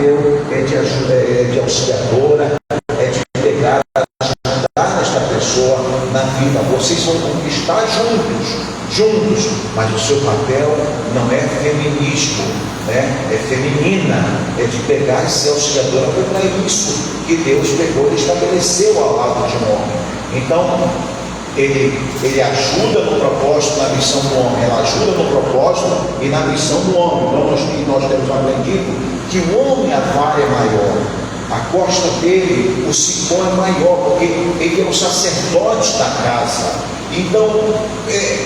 amável, é de auxiliadora, é de pegar, ajudar esta pessoa na vida. Vocês vão conquistar juntos, mas o seu papel não é feminismo, né? É feminina, é de pegar e ser auxiliadora. Foi para isso que Deus pegou e estabeleceu ao lado de um homem. Então, ele ajuda no propósito, na missão do homem. Ela ajuda no propósito e na missão do homem. Então nós temos aprendido que o homem, a vara é maior, a costa dele, o cipó é maior, porque ele é o sacerdote da casa. Então,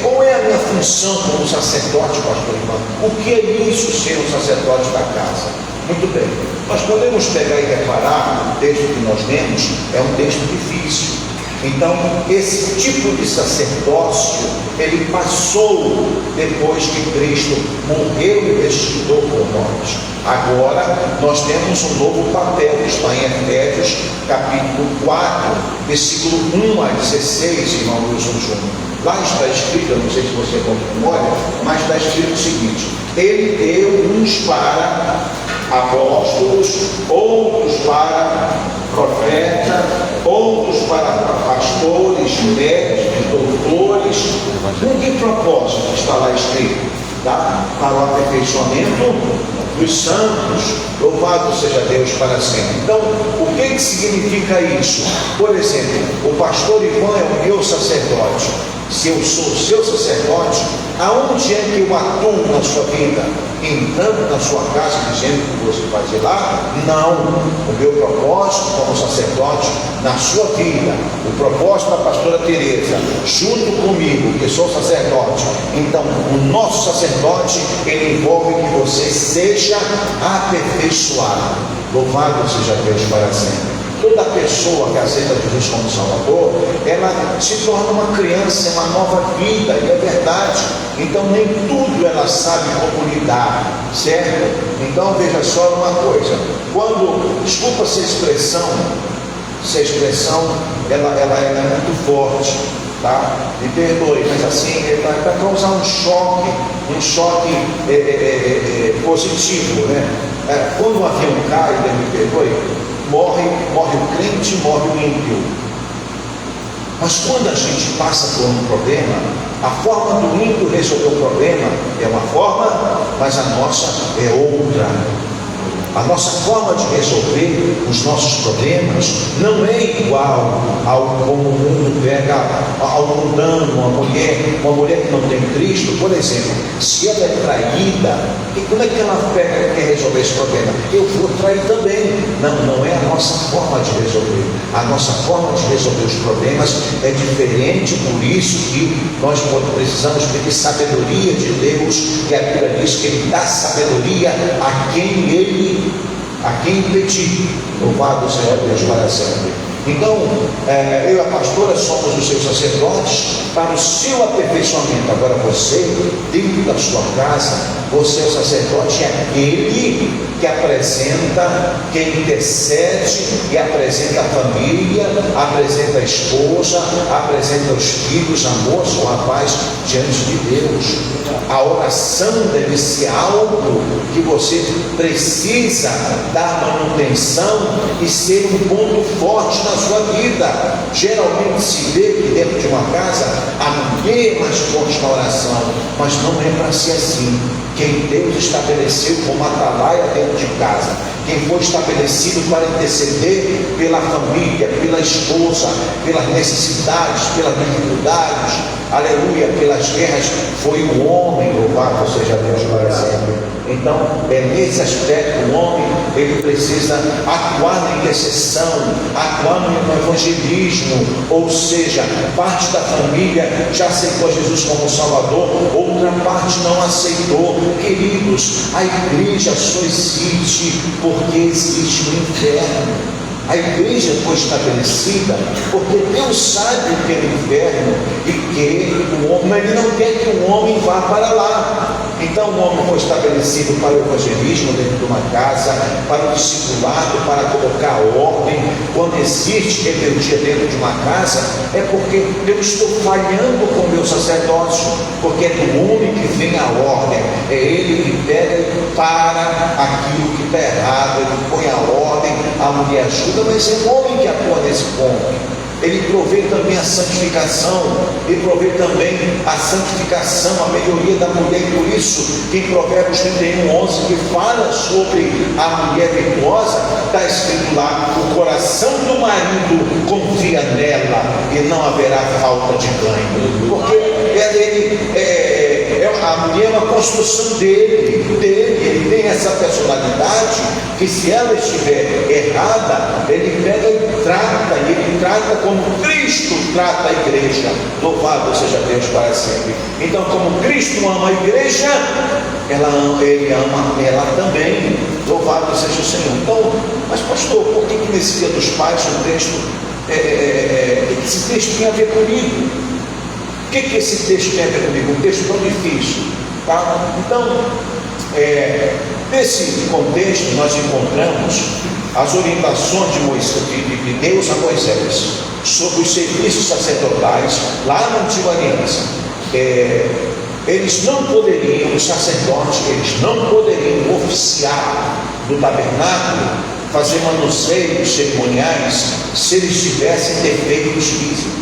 qual é a minha função como sacerdote, pastor Ivan? O que é isso, ser um sacerdote da casa? Muito bem, nós podemos pegar e reparar, o texto que nós lemos é um texto difícil. Então, esse tipo de sacerdócio, ele passou depois que Cristo morreu e ressuscitou por nós. Agora, nós temos um novo papel, que está em Efésios, capítulo 4, versículo 1 a 16, irmão Wilson Júnior. Lá está escrito, eu não sei se você olha, mas está escrito o seguinte: ele deu uns para apóstolos, outros para profetas, outros para pastores, médicos, doutores. Com que propósito está lá escrito? Tá? Para o aperfeiçoamento dos santos. Louvado seja Deus para sempre. Então, o que significa isso? Por exemplo, o pastor Ivan é o meu sacerdote. Se eu sou o seu sacerdote, aonde é que eu atuo na sua vida? Entrando na sua casa, dizendo que você fazer lá? Não. O meu propósito como sacerdote na sua vida, o propósito da pastora Teresa, junto comigo, que sou sacerdote. Então, o nosso sacerdote, ele envolve que você seja aperfeiçoado. Louvado seja Deus para sempre. Toda pessoa que aceita Jesus como Salvador, ela se torna uma criança, uma nova vida, e é verdade. Então nem tudo ela sabe como lidar, certo? Então veja só uma coisa, desculpa essa expressão, ela é muito forte, tá? Me perdoe, mas assim, é para causar um choque positivo, né? Quando um avião cai, me perdoe, morre o crente, morre o ímpio. Mas quando a gente passa por um problema, a forma do ímpio resolver o problema é uma forma, mas a nossa é outra. A nossa forma de resolver os nossos problemas não é igual ao como o mundo pega ao mundano, uma mulher que não tem Cristo, por exemplo, se ela é traída, como é que ela quer resolver esse problema? Eu vou trair também. Não é a nossa forma de resolver. A nossa forma de resolver os problemas é diferente, por isso que nós precisamos pedir sabedoria de Deus, e a Bíblia diz que Ele dá sabedoria a quem pedir. Louvado seja Deus para sempre. Então, eu e a pastora somos os seus sacerdotes para o seu aperfeiçoamento. Agora você, dentro da sua casa, você é o sacerdote, é aquele que apresenta, que intercede e apresenta a família, apresenta a esposa, apresenta os filhos, a moça, o rapaz, diante de Deus. A oração deve ser algo que você precisa dar manutenção e ser um ponto forte na sua vida. Geralmente se vê que dentro de uma casa a mulher é mais forte na oração, mas não é para ser assim. Quem Deus estabeleceu como atalaia dentro de casa, quem foi estabelecido para interceder pela família, pela esposa, pelas necessidades, pelas dificuldades, aleluia, pelas guerras, foi o homem. Louvado seja Deus para sempre. Então, nesse aspecto, o homem, ele precisa atuar na intercessão, atuar no evangelismo, ou seja, parte da família já aceitou Jesus como Salvador, outra parte não aceitou. Queridos, a igreja só existe porque existe o inferno. A igreja foi estabelecida porque Deus sabe o que é o inferno e que o homem, ele não quer que o homem vá para lá. Então o homem foi estabelecido para o evangelismo dentro de uma casa, para o discipulado, para colocar ordem. Quando existe rebeldia dentro de uma casa, é porque eu estou falhando com o meu sacerdócio, porque é do homem que vem a ordem, é ele que pega e para aquilo que está errado, ele põe a ordem, a mulher ajuda, mas é o homem que atua nesse ponto. Ele provê também a santificação, ele provê também a santificação, a melhoria da mulher, e por isso que em Provérbios 31:11, que fala sobre a mulher virtuosa, está escrito lá: o coração do marido confia nela e não haverá falta de ganho, porque a mulher é uma construção dele, ele tem essa personalidade que, se ela estiver errada, ele pega e ele trata como Cristo trata a igreja. Louvado seja Deus para sempre. Então, como Cristo ama a igreja, ele ama ela também. Louvado seja o Senhor. Então, mas pastor, por que nesse Dia dos Pais o texto, esse texto tem a ver comigo? O que esse texto tem a ver comigo? Um texto tão difícil, tá? Então, nesse contexto nós encontramos as orientações de Deus a Moisés sobre os serviços sacerdotais lá na Antiga Aliança. Eles não poderiam, os sacerdotes, eles não poderiam oficiar no tabernáculo, fazer manuseios cerimoniais, se eles tivessem defeitos físicos.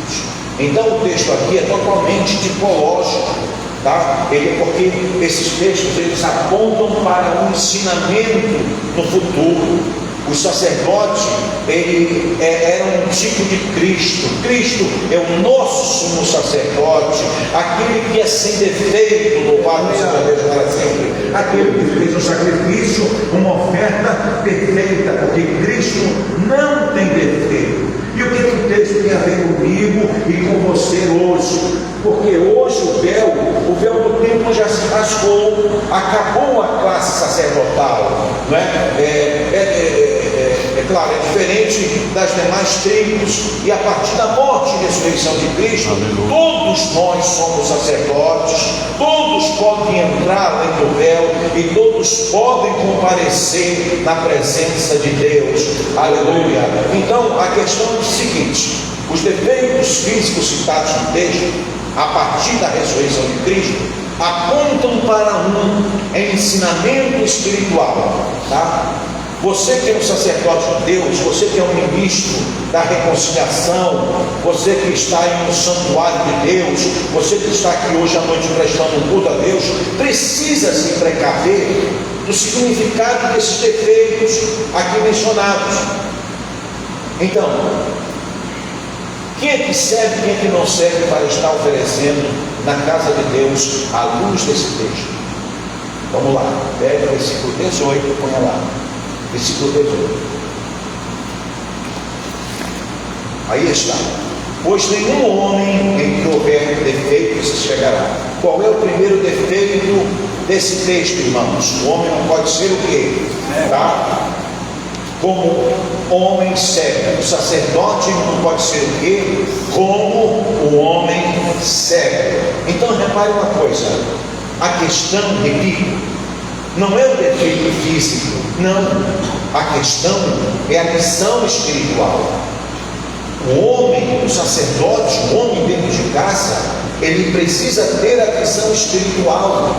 Então o texto aqui é totalmente tipológico, tá? Porque esses textos eles apontam para um ensinamento no futuro. Os sacerdotes eram um tipo de Cristo. Cristo é o nosso sumo sacerdote, aquele que é sem defeito, louvado seja Deus para sempre, aquele que fez um sacrifício, uma oferta perfeita, porque Cristo não tem defeito. E o que o texto tem a ver comigo e com você hoje? Porque hoje o véu do templo já se rasgou, acabou a classe sacerdotal, não é? Claro, é diferente das demais tribos, e a partir da morte e ressurreição de Cristo, todos nós somos sacerdotes, todos podem entrar além do véu e todos podem comparecer na presença de Deus. Aleluia! Então a questão é o seguinte: os defeitos físicos citados no texto, a partir da ressurreição de Cristo, apontam para um ensinamento espiritual, tá? Você que é um sacerdote de Deus, você que é um ministro da reconciliação, você que está em um santuário de Deus, você que está aqui hoje à noite prestando um culto a Deus, precisa se precaver do significado desses defeitos aqui mencionados. Então, quem é que serve, quem é que não serve para estar oferecendo na casa de Deus à luz desse texto? Vamos lá, pega o versículo 18 e põe lá. Versículo 18. Aí está: pois nenhum homem em que houver defeito se chegará. Qual é o primeiro defeito desse texto, irmãos? O homem não pode ser o quê? Tá? Como homem cego. O sacerdote não pode ser o quê? Como o homem cego. Então repare uma coisa: a questão, repito, não é o defeito físico, não. A questão é a missão espiritual. O homem, o sacerdote, o homem dentro de casa, ele precisa ter a visão espiritual.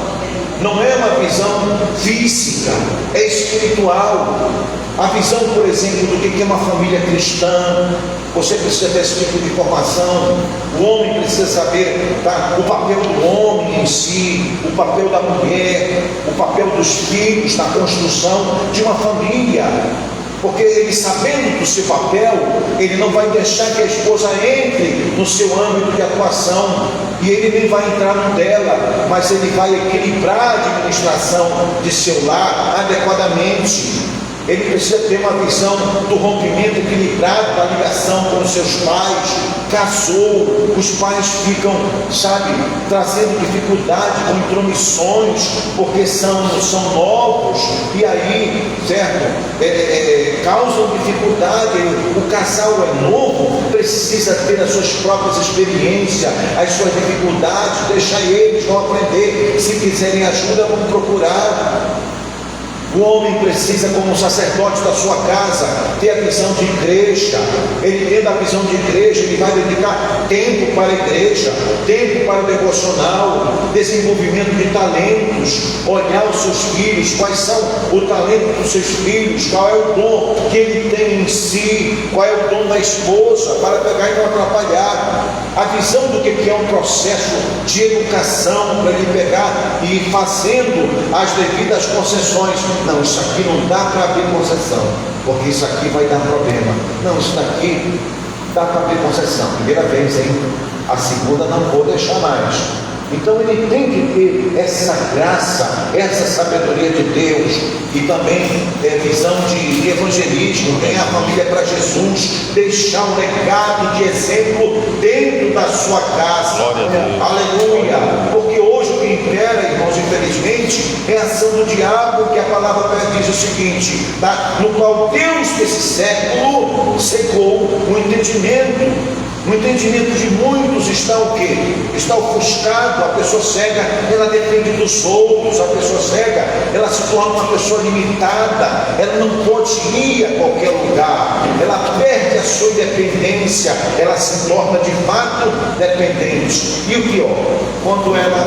Não é uma visão física, é espiritual. A visão, por exemplo, do que é uma família cristã, você precisa ter esse tipo de informação. O homem precisa saber, tá, o papel do homem em si, o papel da mulher, o papel dos filhos na construção de uma família. Porque ele, sabendo do seu papel, ele não vai deixar que a esposa entre no seu âmbito de atuação, e ele nem vai entrar no dela, mas ele vai equilibrar a administração de seu lar adequadamente. Ele precisa ter uma visão do rompimento equilibrado da ligação com os seus pais. Casou, os pais ficam, trazendo dificuldade com intromissões, porque são novos, e aí, causam dificuldade. O casal é novo, precisa ter as suas próprias experiências, as suas dificuldades, deixa eles vão aprender. Se quiserem ajuda, vão procurar. O homem precisa, como sacerdote da sua casa, ter a visão de igreja. Ele tendo a visão de igreja, ele vai dedicar tempo para a igreja, tempo para o devocional, desenvolvimento de talentos, olhar os seus filhos, quais são o talento dos seus filhos, qual é o dom que ele tem em si, qual é o dom da esposa, para pegar e não atrapalhar. A visão do que é um processo de educação, para ele pegar e ir fazendo as devidas concessões. Não, isso aqui não dá para abrir concessão, porque isso aqui vai dar problema. Não, isso daqui dá para abrir concessão. Primeira vez, hein? A segunda não vou deixar mais. Então ele tem que ter essa graça, essa sabedoria de Deus, e também visão de evangelismo, ganhar a família para Jesus, deixar um legado de exemplo dentro da sua casa. Aleluia! Porque hoje o que impera, irmãos, infelizmente, é a ação do diabo, que a palavra diz o seguinte, no qual Deus desse século secou o entendimento. O entendimento de muitos está o quê? Está ofuscado. A pessoa cega, ela depende dos outros. A pessoa cega, ela se torna uma pessoa limitada. Ela não pode ir a qualquer lugar. Ela perde a sua independência. Ela se torna de fato dependente. E o pior, quando ela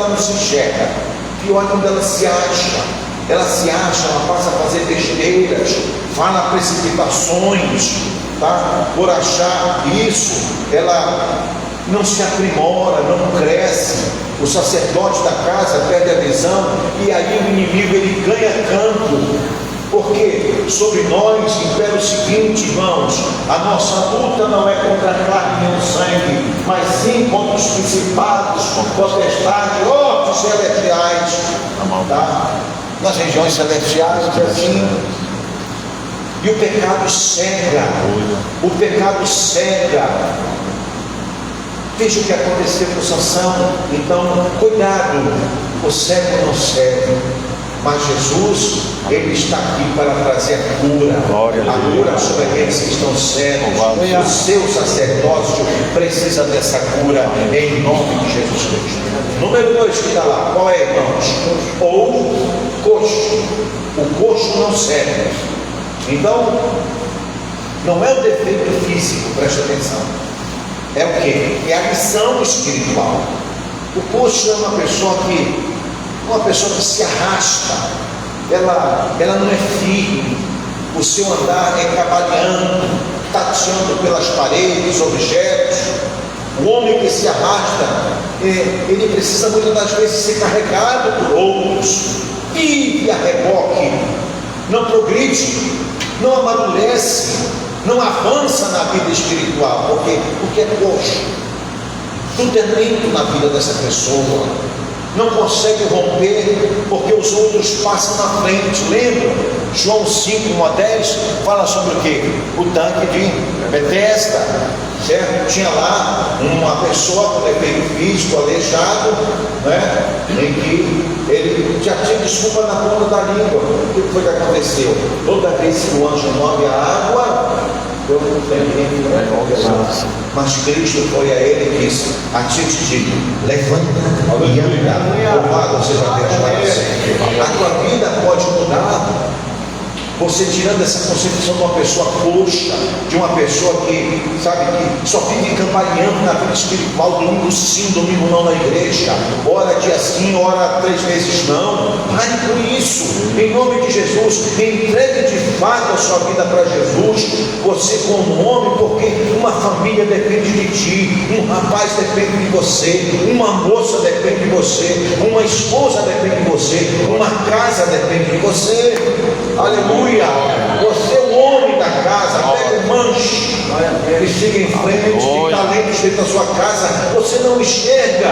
não se enxerga. Pior é quando ela se acha. Ela se acha, ela passa a fazer besteiras, fala precipitações. Por achar isso, ela não se aprimora, não cresce. O sacerdote da casa perde a visão, e aí o inimigo ele ganha campo, porque sobre nós impera o seguinte, irmãos: a nossa luta não é contra a carne nem o sangue, mas sim contra os principados, potestades, outros celestiais, nas regiões celestiais, assim. E o pecado cega. O pecado cega. Veja o que aconteceu com Sansão. Então, cuidado. O cego não cega, mas Jesus, ele está aqui para trazer a cura. A cura sobre aqueles que estão cegos. O seu sacerdócio precisa dessa cura, em nome de Jesus Cristo. Número 2 que está lá, qual é, irmãos? Ou coxo. O coxo não cega. Então, não é o defeito físico, preste atenção. É o quê? É a missão espiritual. O coxo é uma pessoa que se arrasta. Ela não é firme. O seu andar é cavalhando, tateando pelas paredes, objetos. O homem que se arrasta, ele precisa muitas das vezes ser carregado por outros. Vive a reboque, não progride, não amadurece, não avança na vida espiritual, porque é coxo. Tudo é lento na vida dessa pessoa, não consegue romper, porque os outros passam na frente. Lembra? João 5, 1 a 10 fala sobre o quê? O tanque de Betesda, certo? Tinha lá uma pessoa com defeito físico, aleijado, em que ele já tinha desculpa na ponta da língua. O que foi que aconteceu? Toda vez que o anjo move a água, eu não tenho ninguém que mas Cristo foi a ele e disse: a ti te digo, levanta e anda. Louvado seja Deus para sempre. A tua vida pode mudar. Você tirando essa concepção de uma pessoa coxa, de uma pessoa que só vive campainhando na vida espiritual, domingo sim, domingo não na igreja, ora dia sim, ora 3 vezes não. Pare com isso, em nome de Jesus. Entregue de fato a sua vida para Jesus, você como homem, porque uma família depende de ti, um rapaz depende de você, uma moça depende de você, uma esposa depende de você, uma casa depende de você. Aleluia! Você é o homem da casa. casa, pega um manche e siga em frente. Tem talentos dentro da sua casa, você não enxerga.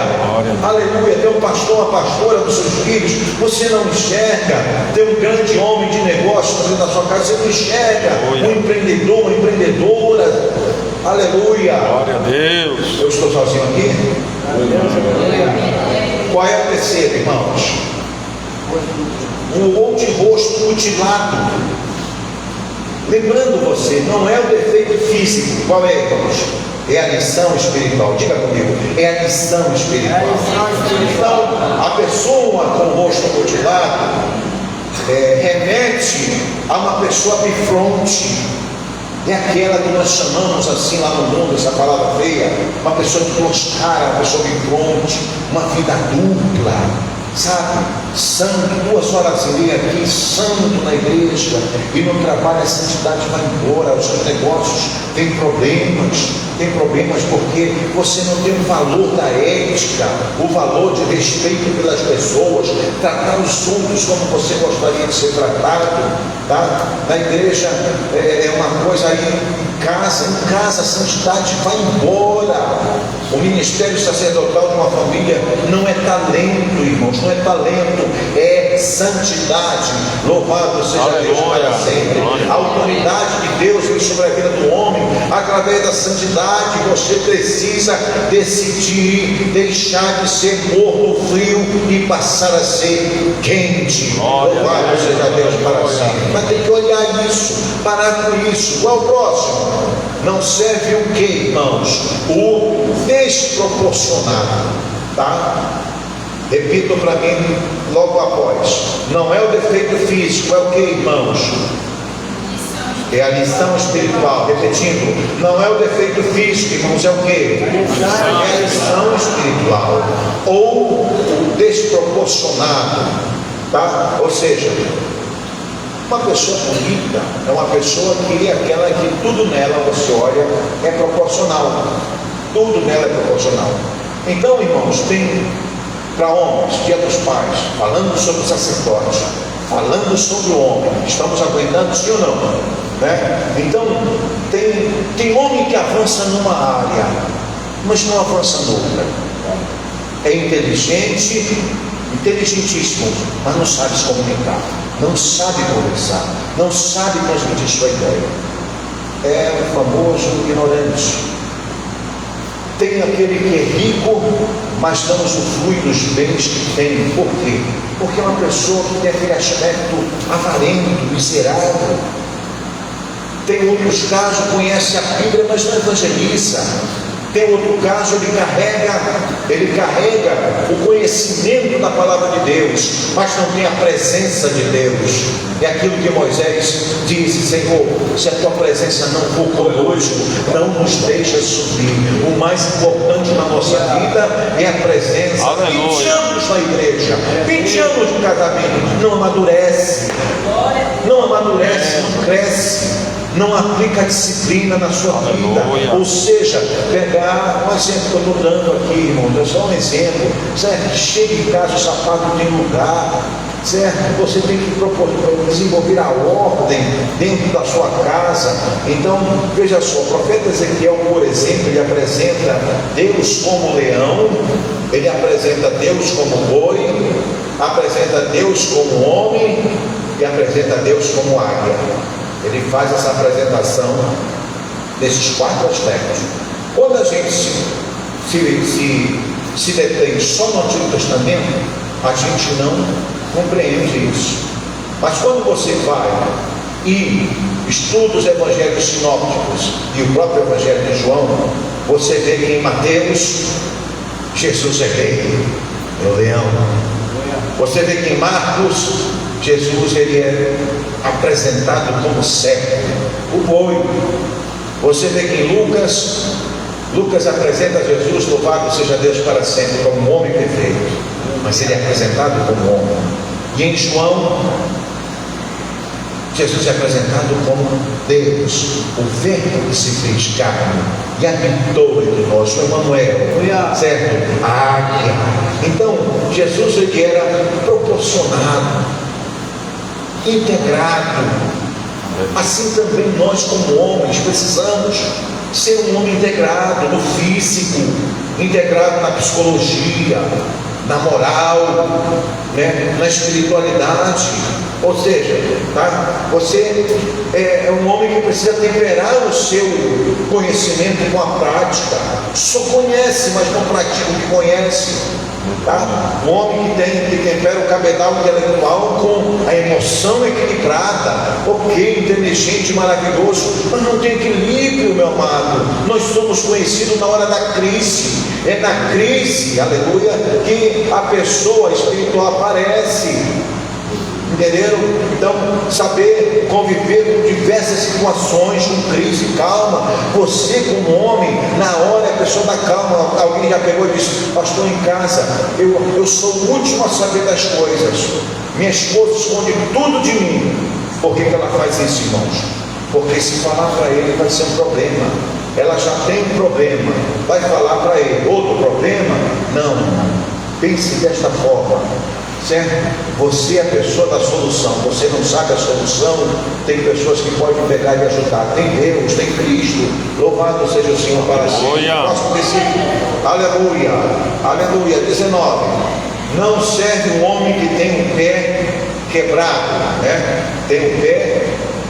Aleluia. Tem um pastor, uma pastora dos seus filhos, você não enxerga. Tem um grande homem de negócio dentro da sua casa, você não enxerga. Um empreendedor, uma empreendedora. Aleluia. Glória a Deus. Eu estou sozinho aqui? Qual é a terceira, irmãos? Um outro rosto mutilado. Lembrando você, não é o defeito físico. Qual é, irmãos? É a lição espiritual. Diga comigo, é a lição espiritual. Então, a pessoa com o rosto mutilado remete a uma pessoa bifronte. É aquela que nós chamamos assim lá no mundo, essa palavra feia, uma pessoa de duas caras, uma pessoa bifronte, uma vida dupla, sabe? Santo, 2 horas e meia aqui, santo na igreja, e no trabalho a santidade vai embora, os seus negócios têm problemas porque você não tem o valor da ética, o valor de respeito pelas pessoas, tratar os outros como você gostaria de ser tratado, tá? Na igreja é uma coisa aí, em casa a santidade vai embora. O ministério sacerdotal de uma família não é talento, irmãos, não é talento, é santidade. Louvado seja Deus para sempre. A autoridade de Deus vem sobre a vida do homem através da santidade. Você precisa decidir deixar de ser morno, frio e passar a ser quente. Louvado seja Deus para sempre. Mas tem que olhar isso, parar com isso. Qual o próximo? Não serve o que, irmãos? O desproporcionado, tá? Repitam para mim logo após. Não é o defeito físico, é o que, irmãos? É a lição espiritual. Repetindo, não é o defeito físico, irmãos, é o que? É a lição espiritual. Ou o desproporcionado, tá? Ou seja, uma pessoa bonita é uma pessoa que é aquela que tudo nela você olha é proporcional. Tudo nela é proporcional. Então, irmãos, tem para homens, Dia dos Pais, falando sobre o sacerdote, falando sobre o homem. Estamos aguentando, sim ou não? Né? Então, tem homem que avança numa área, mas não avança noutra. É inteligente, inteligentíssimo, mas não sabe se comunicar, não sabe conversar, não sabe transmitir sua ideia. É o famoso ignorante. Tem aquele que é rico, mas não usufrui dos bens que tem. Por quê? Porque é uma pessoa que tem aquele aspecto avarento, miserável. Tem outros casos, conhece a Bíblia, mas não evangeliza. Tem outro caso, ele carrega o conhecimento da palavra de Deus, mas não tem a presença de Deus. É aquilo que Moisés disse: Senhor, se a tua presença não for conosco, não nos deixa subir. O mais importante na nossa vida é a presença. 20 anos na igreja, 20 anos de casamento, não amadurece, não cresce, não aplica a disciplina na sua vida. Ou seja, pegar um exemplo que eu estou dando aqui, irmãos, é só um exemplo, certo? Chega em casa, o sapato tem lugar, certo? Você tem que desenvolver a ordem dentro da sua casa. Então, veja só, o profeta Ezequiel, por exemplo, ele apresenta Deus como leão, ele apresenta Deus como boi, apresenta Deus como homem e apresenta Deus como águia. Ele faz essa apresentação desses 4 aspectos. Quando a gente se detém só no Antigo Testamento, a gente não compreende isso. Mas quando você vai e estuda os evangelhos sinópticos e o próprio evangelho de João, você vê que em Mateus, Jesus é rei, é o leão. Você vê que em Marcos, Jesus ele é apresentado como servo, o boi. Você vê que em Lucas apresenta Jesus, louvado seja Deus para sempre, como um homem perfeito, mas ele é apresentado como homem. E em João, Jesus é apresentado como Deus, o Verbo que se fez carne e habitou entre nós, o Emanuel, certo? A águia. Então, Jesus ele era proporcionado, integrado, Assim também nós, como homens, precisamos ser um homem integrado no físico, integrado na psicologia, na moral, né? Na espiritualidade. Ou seja, tá? Você é um homem que precisa temperar o seu conhecimento com a prática. Só conhece, mas não pratica o que conhece. Tá? Um homem que tempera o cabedal intelectual com a emoção equilibrada, ok, inteligente, maravilhoso, mas não tem equilíbrio, meu amado. Nós somos conhecidos na hora da crise. É na crise, aleluia, que a pessoa espiritual aparece. Entenderam? Então, saber conviver com diversas situações, com crise, calma. Você, como homem, na hora a pessoa dá calma. Alguém já pegou e disse: pastor, em casa, eu sou o último a saber das coisas. Minha esposa esconde tudo de mim. Por que ela faz isso, irmãos? Porque se falar para ele vai ser um problema. Ela já tem um problema. Vai falar para ele outro problema? Não. Pense desta forma. Certo? Você é a pessoa da solução. Você não sabe a solução, tem pessoas que podem pegar e ajudar. Tem Deus, tem Cristo. Louvado seja o Senhor para sempre. Próximo versículo. Aleluia. Aleluia. 19. Não serve um homem que tem um pé quebrado, né? Tem um pé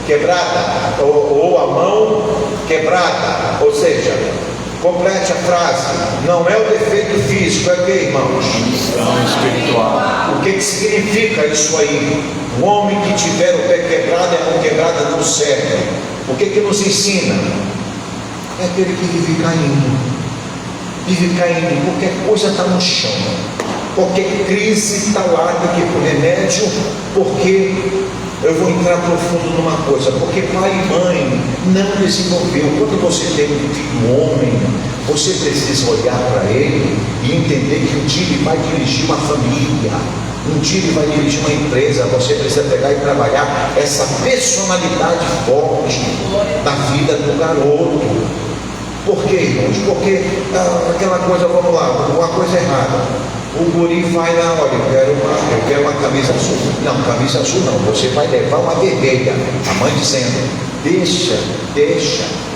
quebrado, ou a mão quebrada. Ou seja, complete a frase. Não é o defeito físico, é o que, irmãos? Não espiritual. O que significa isso aí? Um homem que tiver o pé quebrado e a mão quebrada não serve. O que nos ensina? É aquele que vive caindo. Vive caindo, qualquer coisa está no chão. Qualquer crise está lá, tem que ir para o remédio, porque eu vou entrar profundo numa coisa, porque pai e mãe não desenvolveu. Quando você tem um filho homem, você precisa olhar para ele e entender que um dia ele vai dirigir uma família, um dia ele vai dirigir uma empresa. Você precisa pegar e trabalhar essa personalidade forte da vida do garoto. Por quê, irmãos? Porque aquela coisa, vamos lá, uma coisa errada. O guri vai lá, olha, eu quero uma camisa azul. Não, camisa azul não, você vai levar uma vermelha. A mãe dizendo: deixa,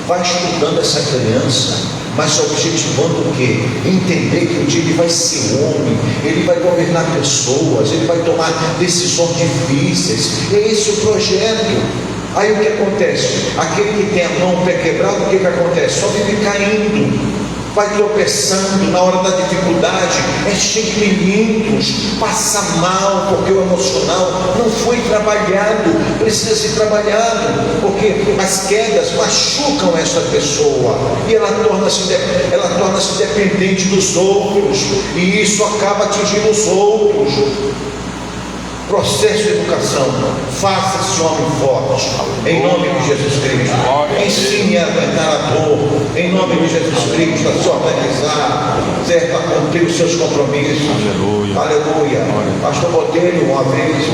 vai estudando essa criança, mas objetivando o quê? Entender que um dia ele vai ser homem, ele vai governar pessoas, ele vai tomar decisões difíceis. É esse o projeto. Aí o que acontece? Aquele que tem a mão, o pé quebrado, o que acontece? Só vive caindo, vai tropeçando na hora da dificuldade, é cheio de milímetros, passa mal, porque o emocional não foi trabalhado, precisa ser trabalhado, porque as quedas machucam essa pessoa, e ela torna-se dependente dos outros, e isso acaba atingindo os outros. Processo de educação. Faça esse homem forte, em nome de Jesus Cristo. Ensine a aguentar a dor, em nome de Jesus Cristo, a se organizar, certo? A cumprir os seus compromissos. Aleluia. Aleluia. Pastor Botelho, uma vez,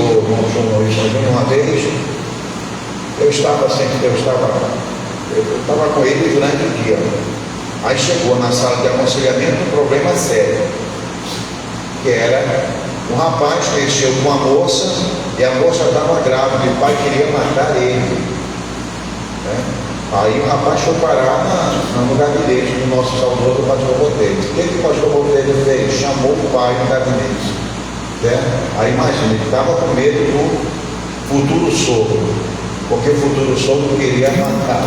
eu estava com ele durante o dia. Aí chegou na sala de aconselhamento um problema sério, que era: um rapaz mexeu com a moça e a moça estava grávida e o pai queria matar ele, né? Aí o rapaz foi parar no gabinete do nosso saudoso pastor Botelho. O que o pastor Botelho fez? Chamou o pai no gabinete, né? Aí imagina, ele estava com medo do futuro sogro, porque o futuro sogro queria matar.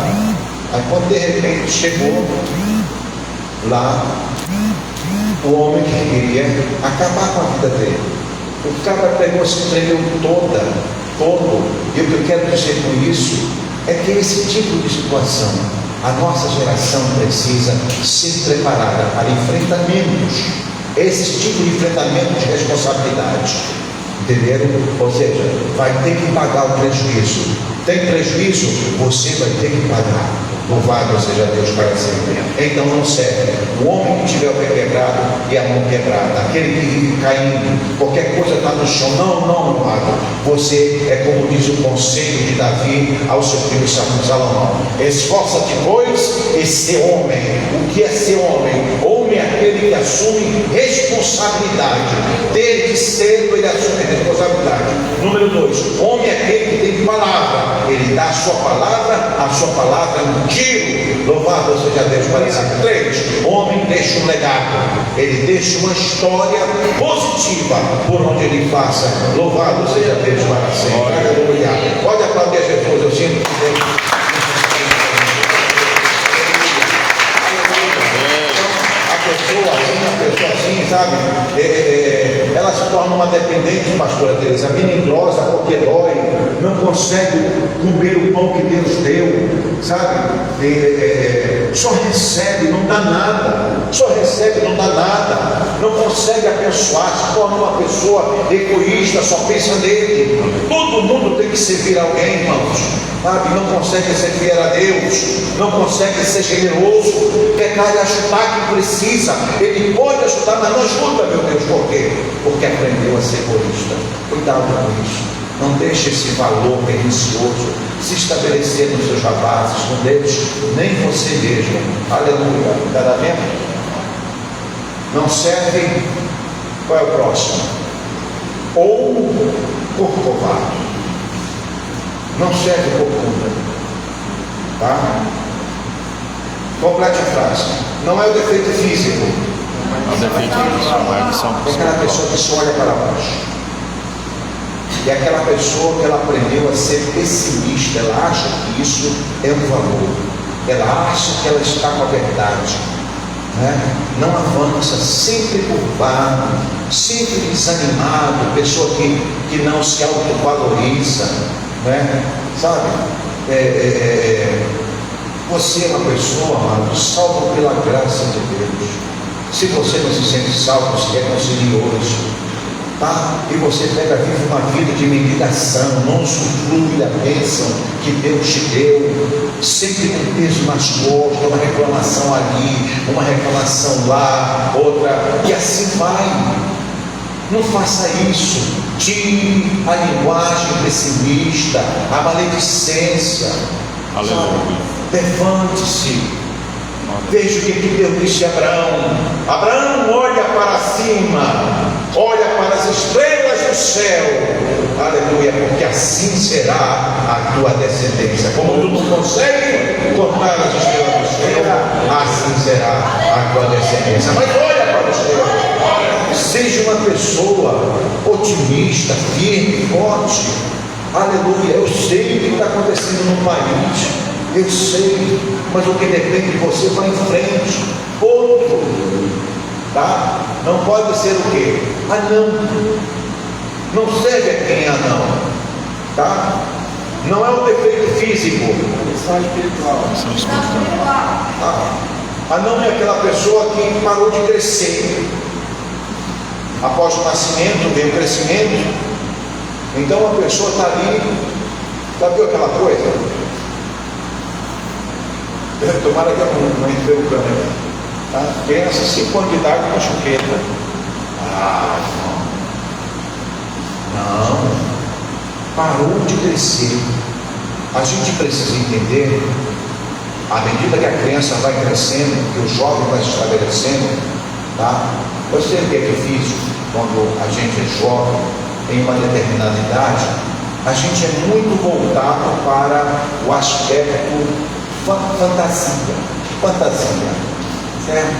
Aí quando de repente chegou lá o homem que queria acabar com a vida dele, o cara pegou, se tremeu todo. E o que eu quero dizer com isso é que esse tipo de situação, a nossa geração precisa ser preparada para enfrentamentos, esse tipo de enfrentamento de responsabilidade. Entenderam? Ou seja, vai ter que pagar o prejuízo. Tem prejuízo? Você vai ter que pagar. Louvado seja Deus para sempre. Então não serve o homem que tiver o pé quebrado e a mão quebrada, aquele que vive caindo, qualquer coisa está no chão. Não, amado. Você é como diz o conselho de Davi ao seu filho Salomão: esforça-te, pois, e ser homem. O que é ser homem? Homem é aquele que assume responsabilidade. Desde cedo ele assume responsabilidade. Número 2, homem é aquele que tem palavra. Ele dá a sua palavra é um tiro. Louvado seja Deus para sempre. 3. O homem deixa um legado. Ele deixa uma história positiva por onde ele passa. Louvado seja Deus para sempre. Aleluia. Pode aplaudir a Jesus. Eu sinto que Deus. A pessoa assim, sabe? Ela se torna uma dependente, pastora Teresa, melindrosa, porque dói, não consegue comer o pão que Deus deu, sabe? Só recebe, não dá nada, não consegue abençoar, se torna uma pessoa egoísta, só pensa nele. Todo mundo tem que servir alguém, irmãos, sabe? Não consegue servir a Deus, não consegue ser generoso, pegar e ajudar quem precisa. Ele pode ajudar, mas não ajuda, meu Deus. Por quê? Porque aprendeu a ser egoísta. Cuidado com isso. Não deixe esse valor pernicioso se estabelecer nos seus rapazes, com Deus, nem você mesmo. Aleluia. Cada vez não serve. Qual é o próximo? Ou por covarde. Não serve por conta. Tá? Complete a frase. Não é o defeito físico. É o defeito físico, é a lição. É aquela pessoa que só olha para baixo. É aquela pessoa que ela aprendeu a ser pessimista. Ela acha que isso é um valor. Ela acha que ela está com a verdade. Né? Não avança, sempre curvado, sempre desanimado. Pessoa que não se autovaloriza. Né? Sabe? Você é uma pessoa, amado, salvo pela graça de Deus. Se você não se sente salvo, se reconcilie hoje, tá? E você vive uma vida de mendigação, não usufrui da bênção que Deus te deu, sempre com peso nas costas, uma reclamação ali, uma reclamação lá, outra, e assim vai. Não faça isso. Tire a linguagem pessimista, a maledicência. Aleluia. Levante-se. Veja o que Deus disse a Abraão. Abraão, olha para cima, olha para as estrelas do céu. Aleluia, porque assim será a tua descendência. Como tu não consegue contar as estrelas do céu, assim será a tua descendência. Mas olha para o céu. Seja uma pessoa otimista, firme, forte. Aleluia. Eu sei o que está acontecendo no país. Eu sei, mas o que depende de você vai em frente. Ponto. Tá? Não pode ser o quê? Anão. Não serve a quem é anão. Tá? Não é um defeito físico. Missão espiritual. Tá? Anão é aquela pessoa que parou de crescer. Após o nascimento veio o crescimento. Então a pessoa está ali. Sabe aquela coisa? Tomara que não entre o câmera. Tá? Criança 5 anos de idade com chupeta. Não. Parou de crescer. A gente precisa entender, à medida que a criança vai crescendo, que o jovem vai se estabelecendo, tá? Eu sei que é difícil quando a gente é jovem, tem uma determinada idade, a gente é muito voltado para o aspecto fantasia, certo?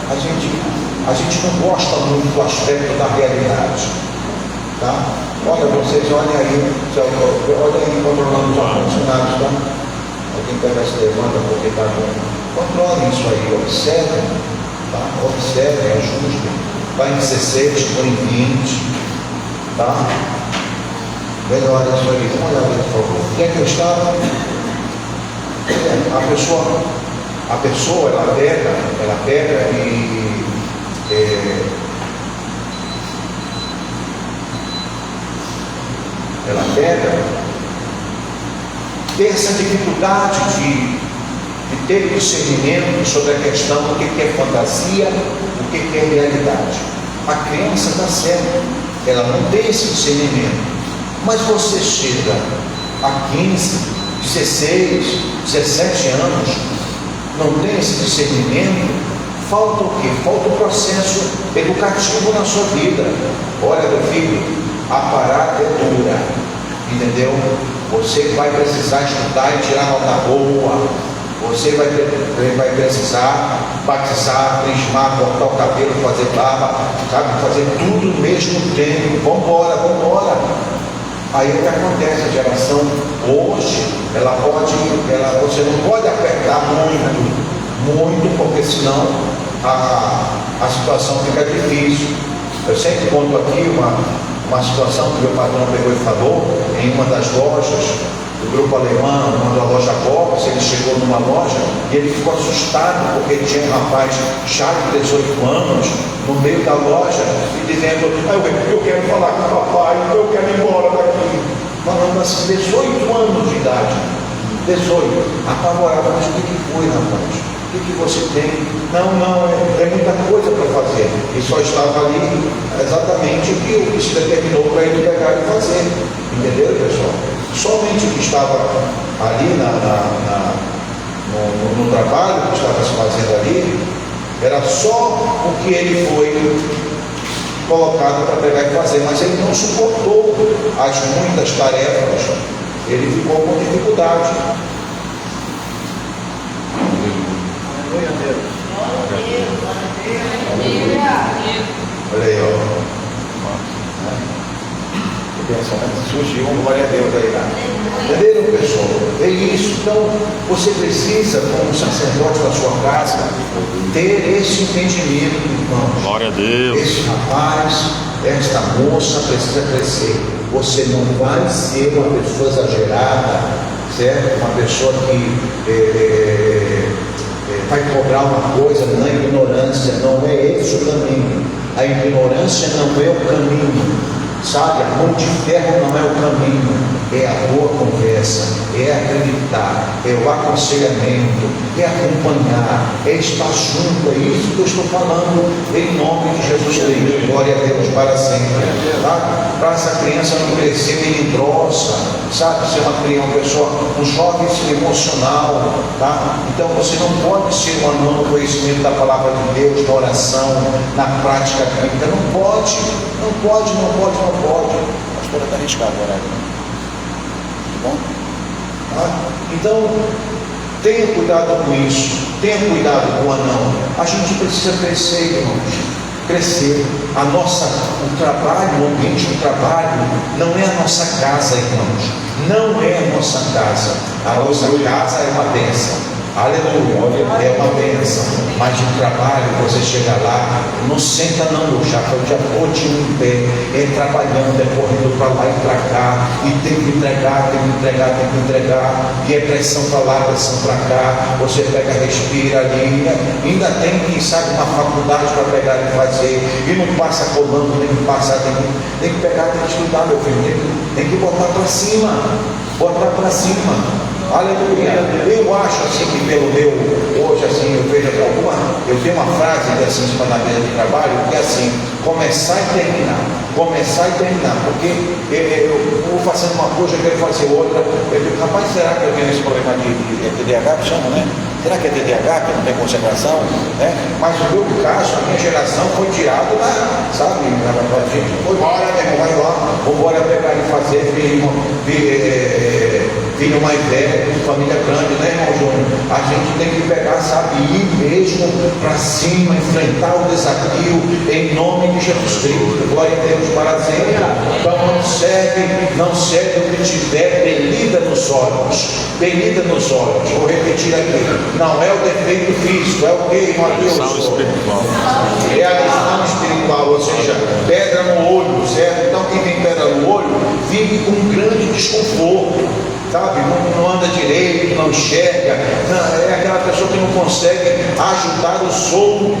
A gente não gosta muito do aspecto da realidade, tá? Olha, vocês olhem aí, olha aí controlando os ar-condicionados, tá? Alguém pega essa demanda porque está bom. Controlem isso aí, observem, tá? Observem, ajustem. Vai em 16, põe em 20, tá? Melhora isso aí, dá uma olhada aí, por favor. Quem é que eu estava? A pessoa ela pega e ela tem essa dificuldade de ter discernimento sobre a questão do que é fantasia, o que é realidade. A criança está certa, ela não tem esse discernimento, mas você chega a 15, 16, 17 anos, não tem esse discernimento, falta o quê? Falta o processo educativo na sua vida. Olha, meu filho, a parada é dura, entendeu? Você vai precisar estudar e tirar nota boa. Você vai precisar batizar, crismar, cortar o cabelo, fazer barba, sabe? Fazer tudo no mesmo tempo. Vambora, vambora. Aí o que acontece? A geração hoje, você não pode apertar muito, porque senão a situação fica difícil. Eu sempre conto aqui uma situação que meu patrão pegou e falou em uma das lojas do grupo alemão, uma loja Box. Ele chegou numa loja e ele ficou assustado porque tinha um rapaz já de 18 anos no meio da loja e dizendo: eu quero falar com o papai, eu quero ir embora daqui. Falando assim, 18 anos de idade, 18, apavorado. Mas o que foi, rapaz? O que você tem? Não, é muita coisa para fazer. E só estava ali exatamente o que se determinou para ele pegar e fazer. Entenderam, pessoal? Somente o que estava ali no trabalho que estava se fazendo ali, era só o que ele foi colocado para pegar e fazer, mas ele não suportou as muitas tarefas, ele ficou com dificuldade. Olha aí, ó. Surgiu um glória a Deus aí, né? Entenderam, pessoal? É isso. Então, você precisa, como sacerdote da sua casa, ter esse entendimento, irmãos. Glória a Deus. Esse rapaz, esta moça precisa crescer. Você não vai ser uma pessoa exagerada, certo? Uma pessoa que vai cobrar uma coisa na ignorância. Não é esse o caminho. A ignorância não é o caminho. Sabe, a mão de ferro não é o caminho, é a boa conversa, é acreditar, é o aconselhamento, é acompanhar, é estar junto. É isso que eu estou falando em nome de Jesus Cristo. Glória a Deus para sempre, tá? Para essa criança não crescer melindrosa, sabe, ser uma pessoa, um jovem emocional, tá? Então você não pode ser um anão no conhecimento da palavra de Deus, na oração, na prática bíblica. Não pode. A pastora está arriscada agora, né? Tá bom? Tá? Então, tenha cuidado com isso, tenha cuidado com o anão. A gente precisa crescer, irmãos. Crescer. O trabalho, o ambiente do trabalho, não é a nossa casa, irmãos. Não é a nossa casa. A nossa casa é uma bênção. Aleluia, é uma bênção. Mas o trabalho, você chega lá, não senta não, meu chapa, o dia todinho em pé, é trabalhando, é correndo para lá e para cá, e tem que entregar, e é pressão para lá, pressão para cá. Você pega, respira ali, ainda tem que, sabe, uma faculdade para pegar e fazer, e não passa colando, tem que passar, tem que pegar, tem que estudar, meu filho, tem que botar para cima. Aleluia. Eu acho assim que hoje assim, eu vejo eu tenho uma frase assim na mesa de trabalho, que é assim: começar e terminar, porque eu vou fazendo uma coisa, eu quero fazer outra. Eu digo: rapaz, será que eu tenho esse problema de TDAH, que chama, né? Será que é TDAH, que não tem concentração, né? Mas o meu caso, a minha geração foi tirada da, sabe, a gente foi embora, vai lá, vamos embora pegar e fazer filho mais velho, família grande, né, irmão Júnior? A gente tem que pegar, sabe, ir mesmo para cima, enfrentar o desafio em nome de Jesus Cristo. Glória a Deus para sempre. Então não serve o que tiver belida nos olhos. Vou repetir aqui: não é o defeito físico, é o que, Mateus? É a lição espiritual, ou seja, pedra no olho, certo? Então quem tem pedra no olho vive com um grande desconforto, sabe? Não anda direito, não enxerga, é aquela pessoa que não consegue ajudar os outros,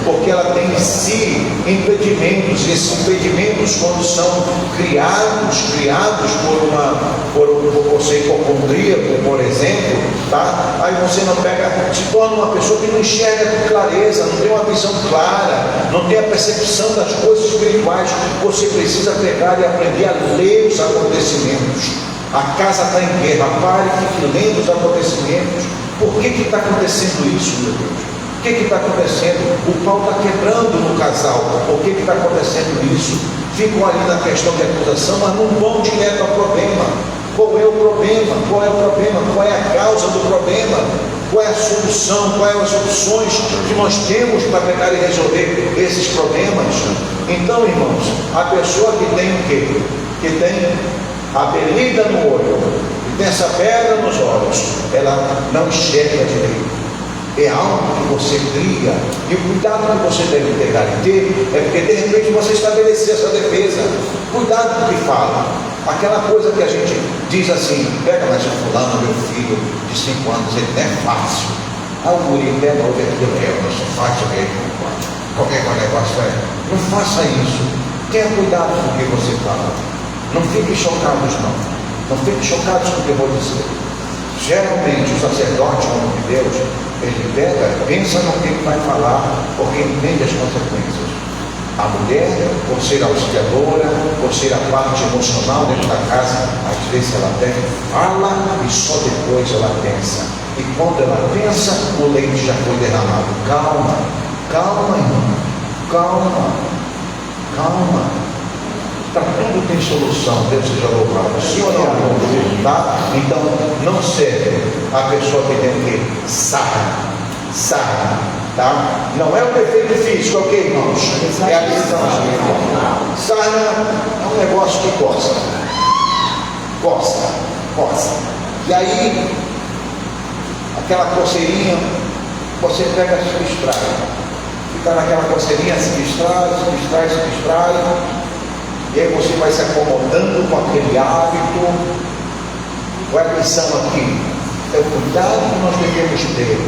porque ela tem em si impedimentos. E esses impedimentos, quando são criados por você hipocondríaco, por exemplo, tá? Aí você não pega, se torna uma pessoa que não enxerga com clareza, não tem uma visão clara, não tem a percepção das coisas espirituais. Você precisa pegar e aprender a ler os acontecimentos. A casa está em guerra, pare, fique lendo os acontecimentos. Por que está acontecendo isso, meu Deus? O que está acontecendo? O pau está quebrando no casal. Por que está acontecendo isso? ficam ali na questão de acusação, mas não vão direto ao problema. Qual é o problema? Qual é o problema? Qual é a causa do problema? Qual é a solução? Quais são as soluções que nós temos para pegar e resolver esses problemas? Então, irmãos, a pessoa que tem o quê? Que tem a ferida no olho, que tem essa pedra nos olhos, ela não enxerga direito. É algo que você cria, e o cuidado que você deve pegar e ter é porque de repente você estabelecer essa defesa. Cuidado com o que fala. Aquela coisa que a gente diz assim: pega mais um fulano, meu filho de 5 anos, ele não é fácil. Ah, o guri pega outra aquilo, eu sou fácil mesmo. Qualquer negócio é. Não faça isso. Tenha cuidado com o que você fala. Não fiquem chocados, não. Não fiquem chocados com o que eu vou dizer. Geralmente o sacerdote, o homem de Deus, ele pensa no que ele vai falar, porque entende as consequências. A mulher, por ser auxiliadora, por ser a parte emocional dentro da casa, às vezes ela até fala e só depois ela pensa. E quando ela pensa, o leite já foi derramado. Calma, calma, irmão, calma, calma. Para tudo tem solução, Deus seja louvado. Sim ou não? Tá? Então, não serve a pessoa que tem o quê? Sarna. Tá? Não é o defeito físico, ok, irmãos? É a questão espiritual. Sarna é um negócio que coça. E aí, aquela coceirinha, você pega e se distrai. Fica naquela coceirinha, se distrai. E aí você vai se acomodando com aquele hábito. Qual é a lição aqui? É o cuidado que nós devemos ter.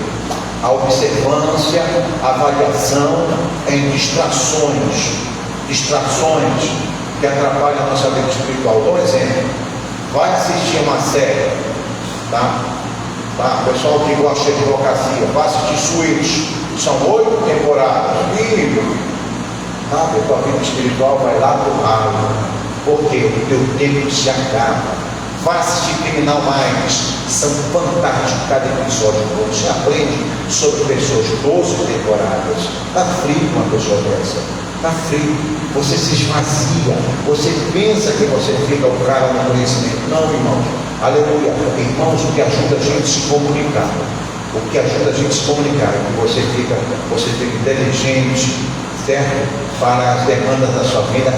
A observância, a avaliação em distrações que atrapalham a nossa vida espiritual. Dou um exemplo. Vai assistir uma série, tá? O pessoal que gosta de advocacia, vai assistir Suits. São 8 temporadas. A tua vida espiritual vai lá pro ralo, porque o teu tempo se acaba. Vá assistir Criminal Minds, são fantásticos cada episódio. Você aprende sobre pessoas, 12 temporadas. Está frio uma pessoa dessa, está frio. Você se esvazia, você pensa que você fica o cara no conhecimento. Não, irmãos, aleluia. Irmãos, o que ajuda a gente a se comunicar. O que ajuda a gente a se comunicar é que você fica inteligente, certo? Para as demandas da sua vida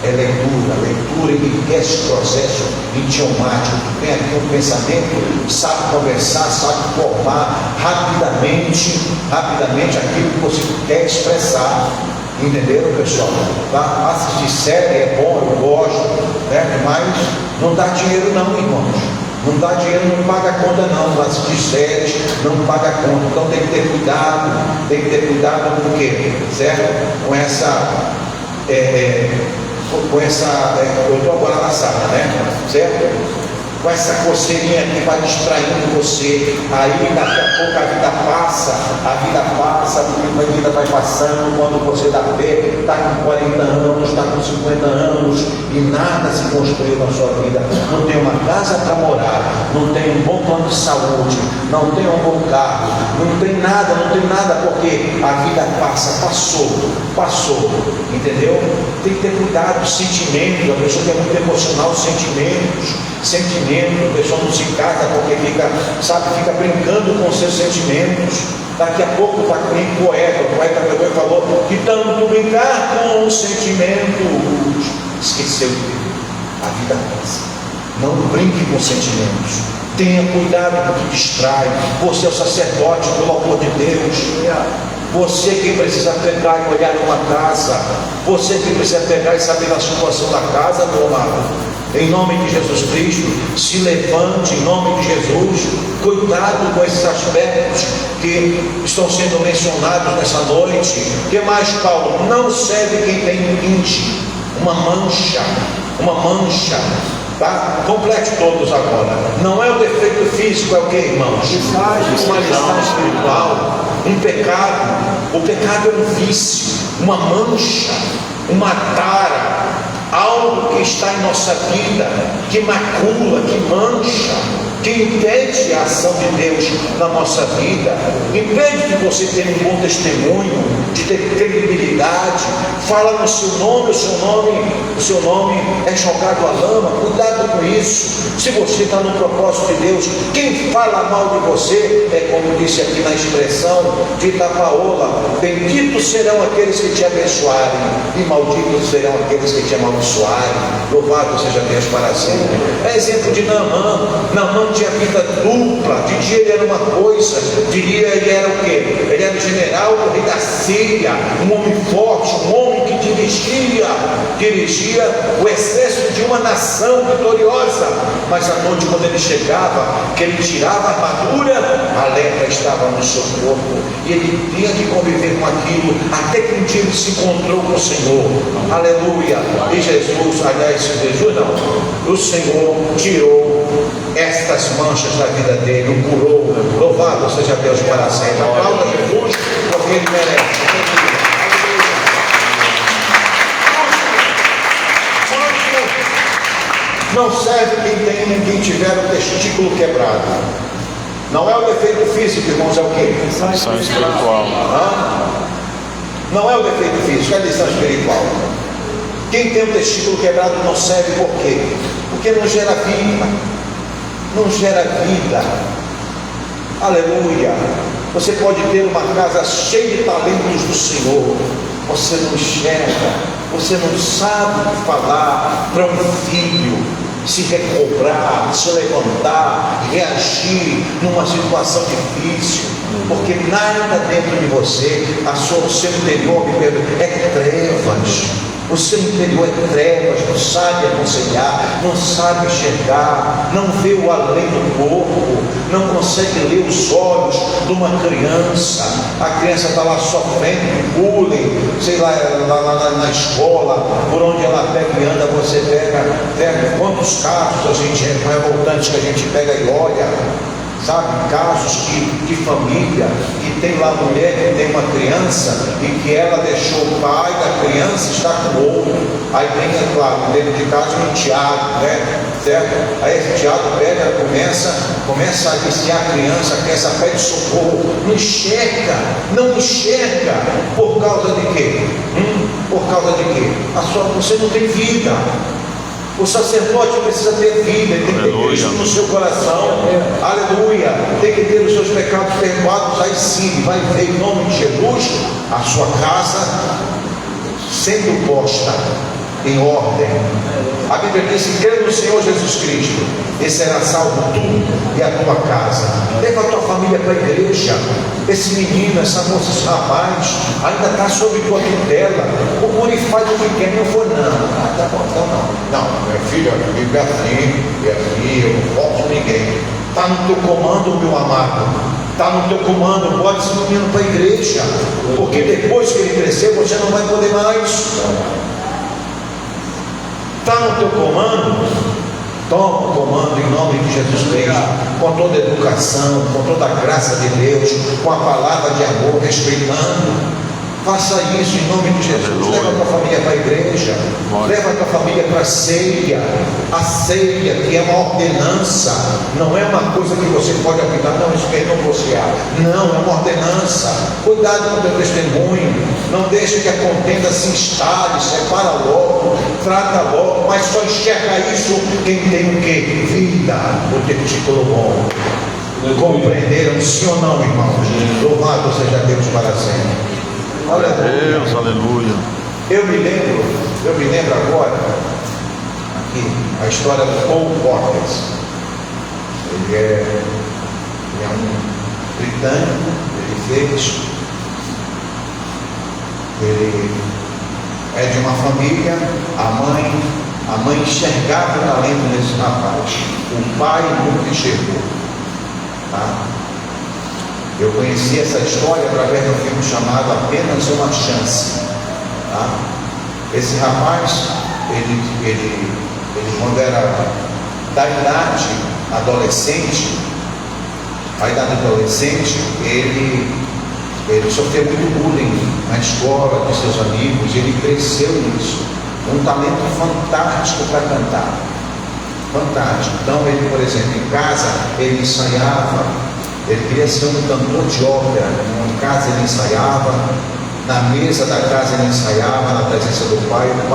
é leitura enriquece o processo idiomático. Tu tem aqui um pensamento, sabe conversar, sabe formar rapidamente aquilo que você quer expressar. Entenderam, pessoal? Tá? Assistir série é bom, eu gosto, né? Mas não dá dinheiro não, irmãos. Não dá dinheiro, não paga a conta não. Assistir séries não paga a conta. Então tem que ter cuidado com o quê? Certo? Com essa eu estou agora na sala, né? Certo? Com essa coceirinha que vai distraindo você, aí daqui a pouco a vida passa, a vida vai passando, quando você dá pé, está com 40 anos, está com 50 anos, e nada se construiu na sua vida. Não tem uma casa para morar, não tem um bom plano de saúde, não tem um bom carro, não tem nada, porque a vida passou, entendeu? Tem que ter cuidado, sentimentos, a pessoa que é muito emocional, sentimentos, a pessoa não se casa porque fica brincando com seus sentimentos. Daqui a pouco está com um poeta, o poeta pegou e falou que tanto brincar com os sentimentos, esqueceu a vida passa. Não brinque com sentimentos, tenha cuidado com o que distrai. Você é o sacerdote, pelo amor de Deus. Você que precisa pegar e olhar uma casa, você que precisa pegar e saber a situação da casa, meu amado. Em nome de Jesus Cristo, se levante em nome de Jesus. Cuidado com esses aspectos que estão sendo mencionados nessa noite. O que mais, Paulo? Não serve quem tem um pinche, uma mancha. Tá? Complete todos agora. Não é o defeito físico, é o que, irmãos? Uma lição espiritual, um pecado. O pecado é um vício, uma mancha, uma tara, algo que está em nossa vida, que macula, que mancha. que impede a ação de Deus na nossa vida, impede de você ter um bom testemunho, de ter credibilidade, fala no seu nome, o seu nome é jogado à lama. Cuidado com isso. Se você está no propósito de Deus, quem fala mal de você é como disse aqui na expressão de Itapaola: benditos serão aqueles que te abençoarem e malditos serão aqueles que te amaldiçoarem. Louvado seja Deus para sempre. É exemplo de Naamã. Naamã tinha vida dupla. De dia ele era uma coisa, de dia ele era o quê? Ele era o general do rei da Síria, um homem forte, um homem que dirigia o exército de uma nação vitoriosa. Mas à noite, quando ele chegava, que ele tirava a armadura, a lepra estava no seu corpo, e ele tinha que conviver com aquilo, até que um dia ele se encontrou com o Senhor. Aleluia. E Jesus, aliás, Jesus não, o Senhor tirou estas manchas da vida dele, o curou. Louvado seja Deus para sempre. Aplauda Jesus, porque ele merece. Não serve quem tiver o testículo quebrado. Não é o defeito físico, irmãos, é o quê? Lição espiritual. Não é o defeito físico, é a lição espiritual. Quem tem o testículo quebrado não serve por quê? Porque não gera vida. Não gera vida. Aleluia. Você pode ter uma casa cheia de talentos do Senhor, você não enxerga, você não sabe falar para um filho se recobrar, se levantar, reagir numa situação difícil, porque nada dentro de você, o seu interior, é trevas. O seu interior é trevas, não sabe aconselhar, não sabe enxergar, não vê o além do corpo, não consegue ler os olhos de uma criança. A criança está lá sofrendo bullying, sei lá, na escola, por onde ela pega e anda, você pega. Quantos casos a gente revoltantes que a gente pega e olha. Sabe, casos de família que tem lá mulher que tem uma criança e que ela deixou o pai da criança estar com outro. Aí vem, é claro, dentro de casa um teado, né? Certo? Aí esse teado pega, começa a aliciar a criança, a criança pede socorro, não enxerga. Por causa de quê? Por causa de quê? Você não tem vida. O sacerdote precisa ter vida, ele tem que ter Cristo no seu coração. Aleluia. Tem que ter os seus pecados perdoados. Aí sim, vai ver em nome de Jesus a sua casa sendo posta em ordem. A Bíblia diz que crê no Senhor Jesus Cristo e será salvo tu e a tua casa. Leva a tua família para a igreja. Esse menino, essa moça, esse rapaz ainda está sob tua tutela. O guri faz o que quer, não for não. Tá bom, então não, minha filha, vive assim, e aqui, eu não posso ninguém. Está no teu comando, meu amado. Está no teu comando, bota esse menino para a igreja. Porque depois que ele crescer, você não vai poder mais. Está no teu comando, toma o comando em nome de Jesus Cristo, com toda a educação, com toda a graça de Deus, com a palavra de amor, respeitando. Faça isso em nome de Jesus. Leva a tua família para a igreja, leva a tua família para a ceia. A ceia, que é uma ordenança, não é uma coisa que você pode aplicar, não, isso que não você há. Não, é uma ordenança. Cuidado com o teu testemunho, não deixe que a contenda se instale, separa logo, trata logo, mas só enxerga isso quem tem o quê? Vida, o testículo bom. Compreenderam, sim ou não, irmãos? Louvado seja Deus para sempre. Aleluia. Deus, aleluia. Eu me lembro agora aqui a história do Paul Portes. Ele é um britânico. Ele é de uma família. A mãe enxergava o talento desse rapaz, o pai nunca enxergou, tá? Eu conheci essa história através de um filme chamado Apenas Uma Chance, tá? Esse rapaz, ele quando era da idade adolescente, ele sofreu muito bullying na escola, com seus amigos, e ele cresceu nisso, um talento fantástico para cantar. Fantástico. Então ele, por exemplo, em casa, ele ensaiava, ele queria ser um cantor de ópera. Em casa ele ensaiava, na mesa da casa ele ensaiava, na presença do pai. O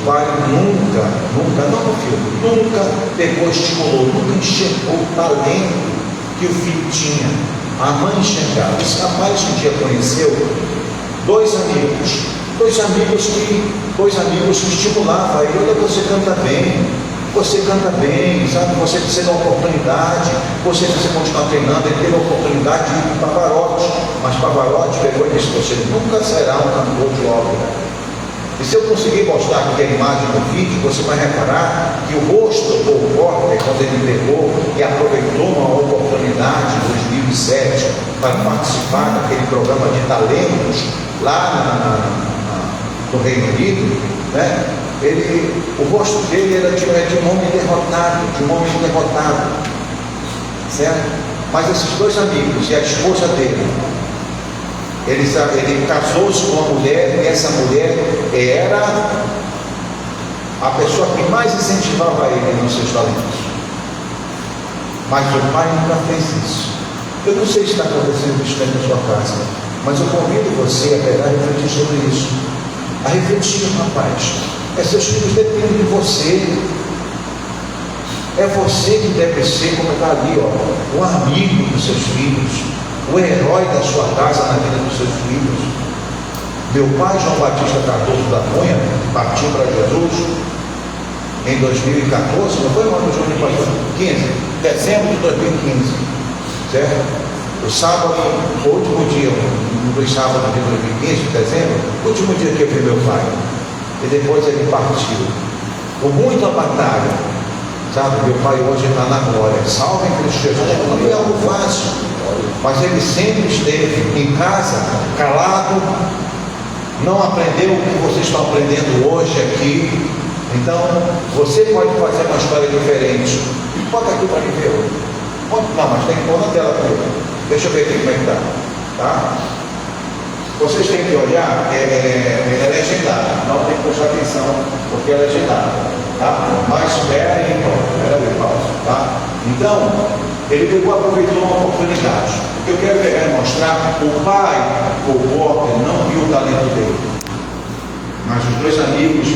pai nunca, não no filme, nunca pegou, estimulou, nunca enxergou o talento que o filho tinha. A mãe enxergava. Esse rapaz um dia conheceu dois amigos que estimulavam ele. Olha, você canta bem, sabe? Você precisa de uma oportunidade, você precisa continuar treinando. Ele teve a oportunidade de ir para Pavarotti, mas Pavarotti pegou e disse: você nunca será um cantor de ópera. E se eu conseguir mostrar aqui a imagem no vídeo, você vai reparar que o rosto do Paul Porter, quando ele pegou e aproveitou uma oportunidade em 2007 para participar daquele programa de talentos lá no Reino Unido, né? O rosto dele era de um homem derrotado, certo? Mas esses dois amigos e a esposa dele, ele casou-se com uma mulher, e essa mulher era a pessoa que mais incentivava ele nos seus talentos. Mas o pai nunca fez isso. Eu não sei se está acontecendo isso dentro da sua casa, mas eu convido você a pegar e refletir sobre isso. A refletir, rapaz. Seus filhos dependem de você. É você que deve ser, como está ali, o amigo dos seus filhos, o herói da sua casa na vida dos seus filhos. Meu pai, João Batista Cardoso da Cunha, partiu para Jesus em 2014, não foi o ano de João Batista? 15, dezembro de 2015, certo? O sábado, o último dia, dos sábados de 2015, dezembro, o último dia que eu vi meu pai. E depois ele partiu, com muita batalha, sabe? Meu pai hoje está na glória, salve em Cristo Jesus. Não é algo fácil, mas ele sempre esteve em casa, calado, não aprendeu o que vocês estão aprendendo hoje aqui. Então, você pode fazer uma história diferente. Bota aqui para mim ver. Não, mas tem que pôr na tela aqui. Deixa eu ver aqui como é que está. Tá? Vocês têm que olhar, é legendado, não tem que prestar atenção, porque é legendado, tá? Mas espera aí, Paulo, tá? Então, ele pegou, aproveitou uma oportunidade. O que eu quero pegar e mostrar, o pai, o Walker, não viu o talento dele, mas os dois amigos